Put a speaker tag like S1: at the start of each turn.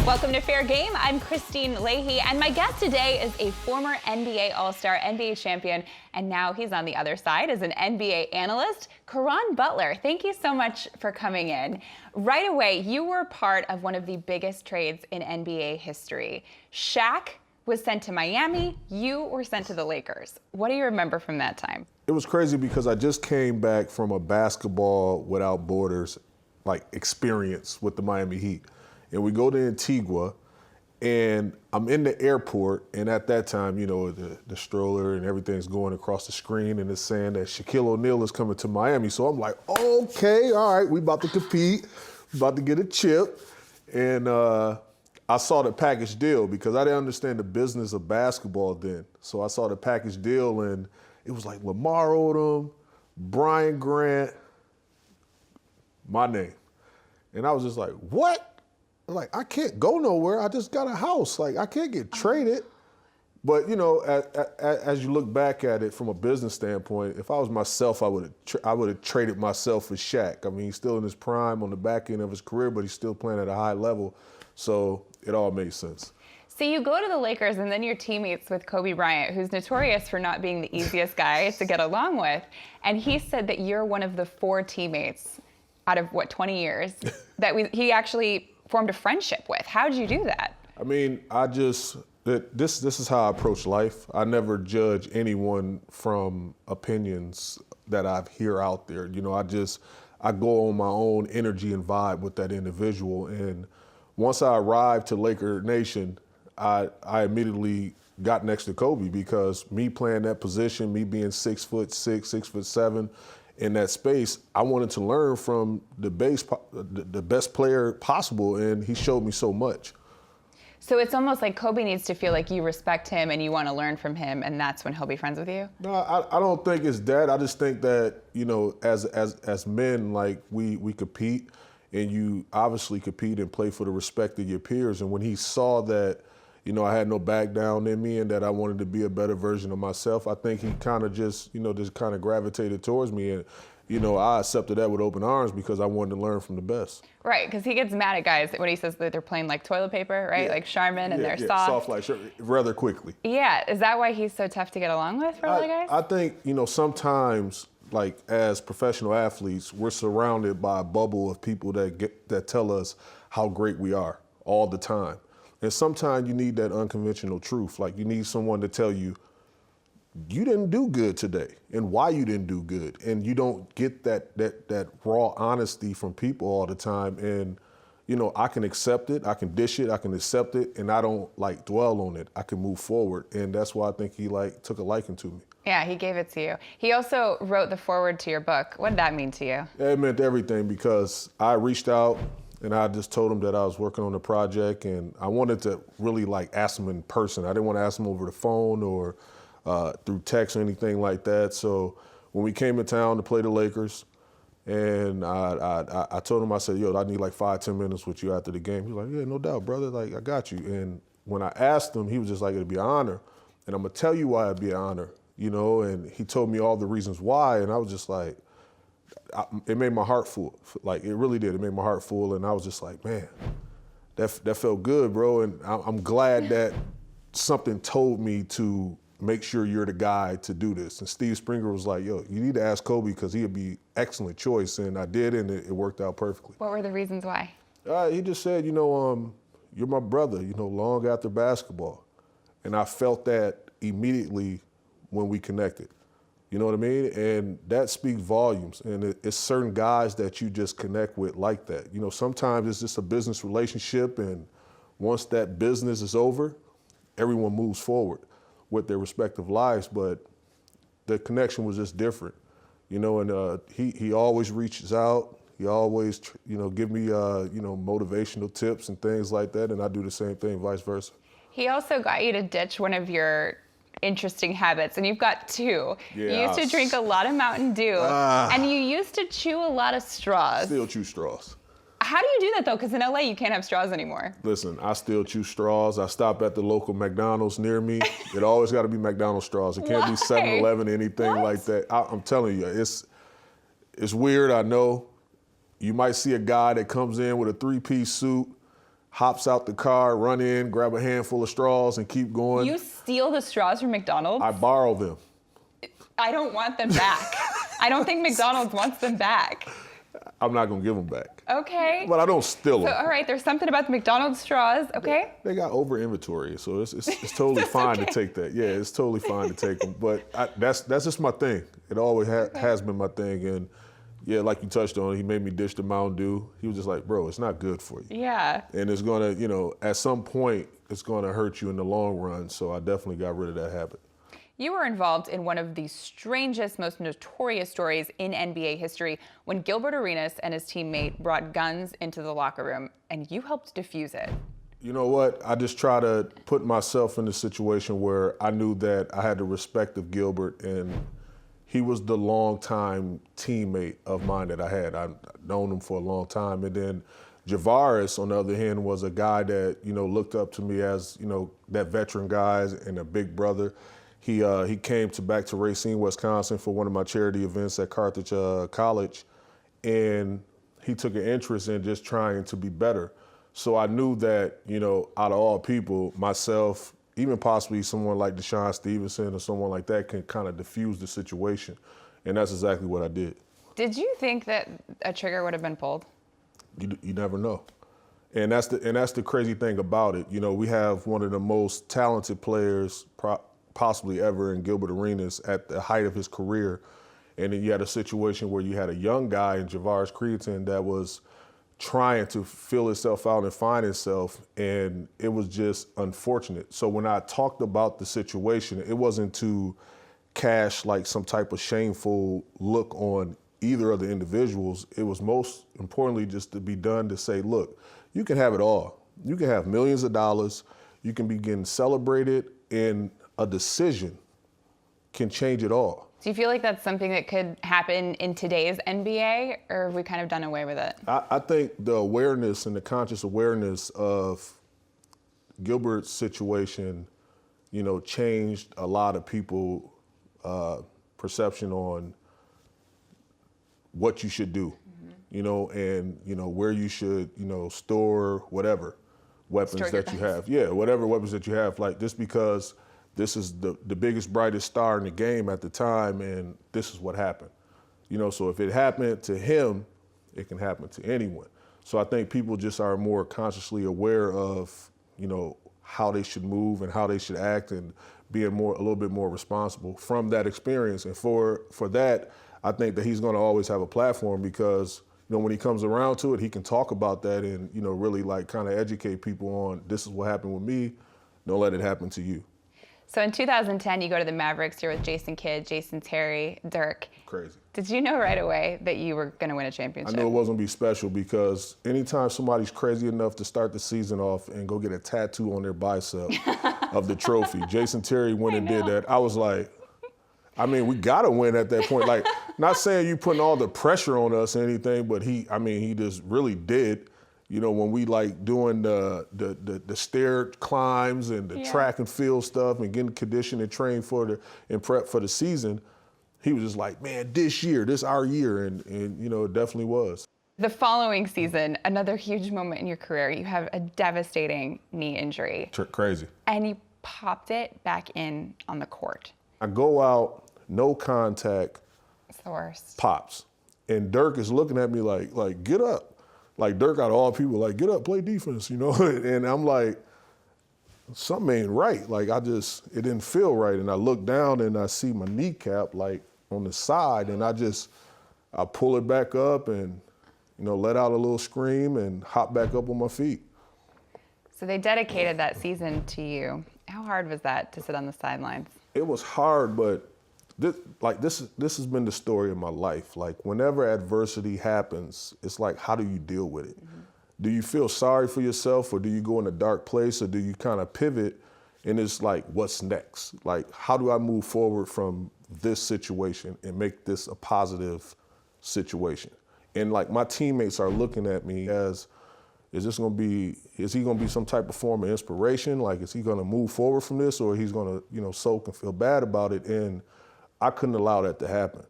S1: Welcome to Fair Game. I'm Kristine Leahy, and my guest today is a former NBA All-Star, NBA champion, and now he's on the other side as an NBA analyst, Caron Butler. Thank you so much for coming in. Right away, you were part of one of the biggest trades in NBA history. Shaq was sent to Miami, you were sent to the Lakers. What do you remember from that time?
S2: It was crazy because I just came back from a basketball without borders experience with the Miami Heat. And we go to Antigua, and I'm in the airport, and at that time, you know, the stroller and everything's going across the screen, and it's saying that Shaquille O'Neal is coming to Miami. So I'm like, okay, all right, we about to compete, about to get a chip. And I saw the package deal because I didn't understand the business of basketball then. So I saw the package deal, and it was like Lamar Odom, Brian Grant, my name. And I was just like, what? Like, I can't go nowhere. I just got a house. Like, I can't get traded. But, you know, as you look back at it from a business standpoint, if I was myself, I would have traded myself for Shaq. I mean, he's still in his prime on the back end of his career, but he's still playing at a high level. So it all made sense.
S1: So you go to the Lakers, and then you're teammates with Kobe Bryant, who's notorious for not being the easiest guy to get along with. And he said that you're one of the 4 teammates out of, 20 years that he actually formed a friendship with. How did you do that?
S2: I mean, this is how I approach life. I never judge anyone from opinions that I hear out there. You know, I go on my own energy and vibe with that individual. And once I arrived to Laker Nation, I immediately got next to Kobe because me playing that position, me being 6'6", 6'7", in that space, I wanted to learn from the best player possible, and he showed me so much.
S1: So it's almost like Kobe needs to feel like you respect him and you want to learn from him, and that's when he'll be friends with you?
S2: No, I don't think it's that. I just think that, you know, as men, like, we compete, and you obviously compete and play for the respect of your peers. And when he saw that, you know, I had no back down in me and that I wanted to be a better version of myself, I think he kind of just gravitated towards me. And, you know, I accepted that with open arms because I wanted to learn from the best.
S1: Right, because he gets mad at guys when he says that they're playing like toilet paper, right?
S2: Yeah.
S1: Like Charmin, and they're soft.
S2: Soft like rather quickly.
S1: Yeah, is that why he's so tough to get along with for other guys?
S2: I think, you know, sometimes, like, as professional athletes, we're surrounded by a bubble of people that tell us how great we are all the time. And sometimes you need that unconventional truth. Like, you need someone to tell you, you didn't do good today and why you didn't do good. And you don't get that raw honesty from people all the time. And, you know, I can accept it, I can dish it, I can accept it, and I don't dwell on it. I can move forward. And that's why I think he took a liking to me.
S1: Yeah, he gave it to you. He also wrote the foreword to your book. What did that mean to you?
S2: It meant everything because I reached out and I just told him that I was working on the project, and I wanted to really ask him in person. I didn't want to ask him over the phone or through text or anything like that. So when we came to town to play the Lakers, and I told him, I said, yo, I need 5-10 minutes with you after the game. He was like, yeah, no doubt, brother. I got you. And when I asked him, he was just like, it'd be an honor. And I'm gonna tell you why it'd be an honor, you know? And he told me all the reasons why, and I was just like, it made my heart full. Like, it really did. It made my heart full, and I was just like, man, that felt good, bro. And I'm glad that something told me to make sure you're the guy to do this. And Steve Springer was like, yo, you need to ask Kobe because he'd be excellent choice. And I did, and it worked out perfectly.
S1: What were the reasons why?
S2: He just said, you know, you're my brother, you know, long after basketball. And I felt that immediately when we connected. You know what I mean? And that speaks volumes. And it's certain guys that you just connect with like that. You know, sometimes it's just a business relationship, and once that business is over, everyone moves forward with their respective lives. But the connection was just different, you know. And he always reaches out. He always, you know, give me, you know, motivational tips and things like that. And I do the same thing, vice versa.
S1: He also got you to ditch one of your interesting habits, and you've got 2.
S2: Yeah,
S1: you used to drink a lot of Mountain Dew, and you used to chew a lot of straws.
S2: Still chew straws.
S1: How do you do that, though? Because in LA, you can't have straws anymore.
S2: Listen, I still chew straws. I stop at the local McDonald's near me. It always got to be McDonald's straws. It can't be 7-Eleven, anything like that. I'm telling you, it's weird, I know. You might see a guy that comes in with a 3-piece suit, hops out the car, run in, grab a handful of straws, and keep going.
S1: You steal the straws from McDonald's?
S2: I borrow them.
S1: I don't want them back. I don't think McDonald's wants them back.
S2: I'm not gonna give them back.
S1: Okay.
S2: But I don't steal them.
S1: So, all right, there's something about the McDonald's straws, okay?
S2: They got over inventory, so it's totally fine to take that. Yeah, it's totally fine to take them. But that's just my thing. It always has been my thing. And yeah, like you touched on, he made me dish the Mountain Dew. He was just like, bro, it's not good for you.
S1: Yeah.
S2: And it's gonna, at some point, it's gonna hurt you in the long run. So I definitely got rid of that habit.
S1: You were involved in one of the strangest, most notorious stories in NBA history when Gilbert Arenas and his teammate brought guns into the locker room, and you helped defuse it.
S2: You know what? I just try to put myself in a situation where I knew that I had the respect of Gilbert, and he was the longtime teammate of mine that I had. I've known him for a long time. And then Javaris, on the other hand, was a guy that, looked up to me as, that veteran guy and a big brother. He came back to Racine, Wisconsin for one of my charity events at Carthage College, and he took an interest in just trying to be better. So I knew that, out of all people, myself, even possibly someone like Shah Stevenson or someone like that can kind of diffuse the situation. And that's exactly what I did.
S1: Did you think that a trigger would have been pulled?
S2: You never know. And that's the crazy thing about it. We have one of the most talented players possibly ever in Gilbert Arenas at the height of his career. And then you had a situation where you had a young guy in Javaris Crittenton that was trying to fill himself out and find himself, and it was just unfortunate. So when I talked about the situation, it wasn't to cast like some type of shameful look on either of the individuals. It was most importantly just to be done to say, look, you can have it all. You can have millions of dollars. You can be getting celebrated, and a decision can change it all.
S1: Do you feel like that's something that could happen in today's NBA, or have we kind of done away with it?
S2: I think the awareness and the conscious awareness of Gilbert's situation, changed a lot of people's perception on what you should do, and, where you should, store whatever weapons that you have. Yeah, whatever weapons that you have, like just because this is the biggest, brightest star in the game at the time, and this is what happened. So if it happened to him, it can happen to anyone. So I think people just are more consciously aware of, how they should move and how they should act, and being a little bit more responsible from that experience. And for that, I think that he's going to always have a platform because, when he comes around to it, he can talk about that and, really like kind of educate people on this is what happened with me. Don't let it happen to you.
S1: So in 2010, you go to the Mavericks. You're with Jason Kidd, Jason Terry, Dirk.
S2: Crazy.
S1: Did you know right away that you were going to win a championship?
S2: I knew it wasn't going to be special because anytime somebody's crazy enough to start the season off and go get a tattoo on their bicep of the trophy, Jason Terry went and did that. I was like, we got to win at that point. Like, not saying you putting all the pressure on us or anything, but he just really did. When we like doing the stair climbs and the track and field stuff and getting conditioned and trained and prep for the season, he was just like, man, this our year. And it definitely was.
S1: The following season, another huge moment in your career, you have a devastating knee injury.
S2: Crazy.
S1: And you popped it back in on the court.
S2: I go out, no contact.
S1: It's the worst.
S2: Pops. And Dirk is looking at me like get up. Like Dirk out of all people, like, get up, play defense, And I'm like, something ain't right. Like, it didn't feel right. And I look down and I see my kneecap, like, on the side. And I pull it back up and, let out a little scream and hop back up on my feet.
S1: So they dedicated that season to you. How hard was that to sit on the sidelines?
S2: It was hard, but this has been the story of my life. Like, whenever adversity happens, it's like, how do you deal with it? Mm-hmm. Do you feel sorry for yourself, or do you go in a dark place, or do you kind of pivot and it's like, what's next? Like, how do I move forward from this situation and make this a positive situation? And like, my teammates are looking at me as, is he gonna be some type of form of inspiration? Like, is he gonna move forward from this, or he's gonna, soak and feel bad about it? And I couldn't allow that to happen.